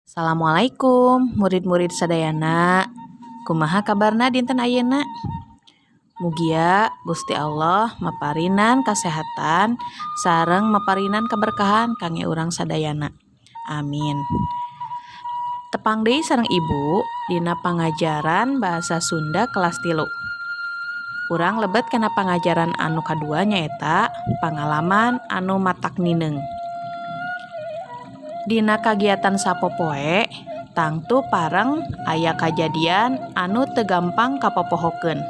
Assalamualaikum murid-murid sadayana. Kumaha kabarna dinten ayeuna? Mugia Gusti Allah maparinan kasehatan sareng maparinan keberkahan kangge urang sadayana. Amin. Tepang deui sareng Ibu dina pangajaran bahasa Sunda kelas 3. Urang lebet kana pangajaran anu kadua nyaeta pangalaman anu matak nineung. Dina kagiatan sapopoe tangtu pareng aya kajadian anu teu gampang kapopohokeun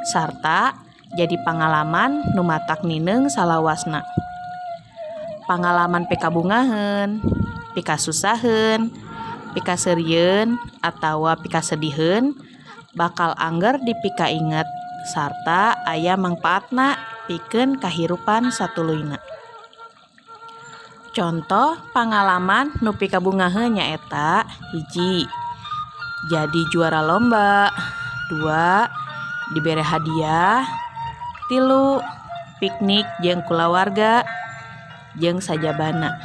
sarta jadi pangalaman nu matak nineung salawasna. Pangalaman pikabungaheun, pikasusaheun, pikaseurieun atawa pikasediheun bakal angger dipikainget sarta aya mangpaatna pikeun kahirupan satuluyna. Contoh pangalaman nu pikabungaheun nyaeta 1. Jadi juara lomba, 2. Dibere hadiah, 3. Piknik jeung kulawarga jeung sajabana.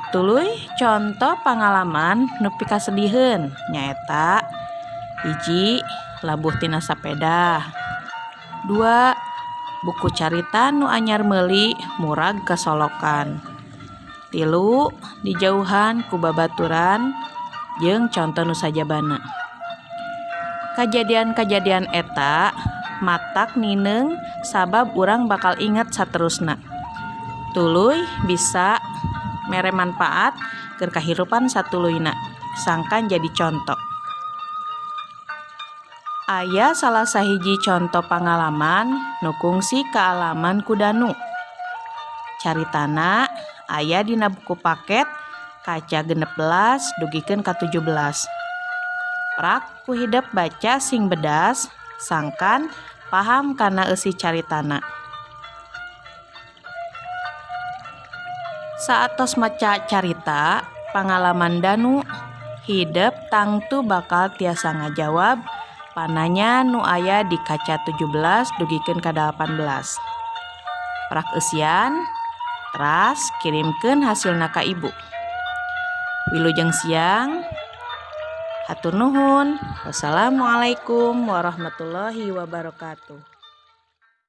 Tuluy contoh pangalaman nu pikasediheun nyaeta 1. Labuh tina sapeda, 2. Buku carita nu anyar meuli murag kasolokan, 3. Dijauhan ku babaturan jeung contoh nu sajabana. Kajadian-kajadian eta matak nineung sabab urang bakal inget saterusna. Tuluy bisa mere manfaat keur kahirupan satuluyna sangkan jadi contoh. Aya salah sahiji contoh pangalaman nu kungsi kaalaman ku Danu. Caritana aya dina buku paket kaca 16 dugikeun ka 17. Prak ku hidep baca sing bedas sangkan paham kana eusi caritana. Saatos maca carita pangalaman Danu, hidep tangtu bakal tiasa ngajawab pananya nu aya di kaca 17 dugikeun ka 18. Prak eusian, teras kirimkeun hasilna ka Ibu. Wilujeng siang. Hatur nuhun. Wassalamualaikum warahmatullahi wabarakatuh.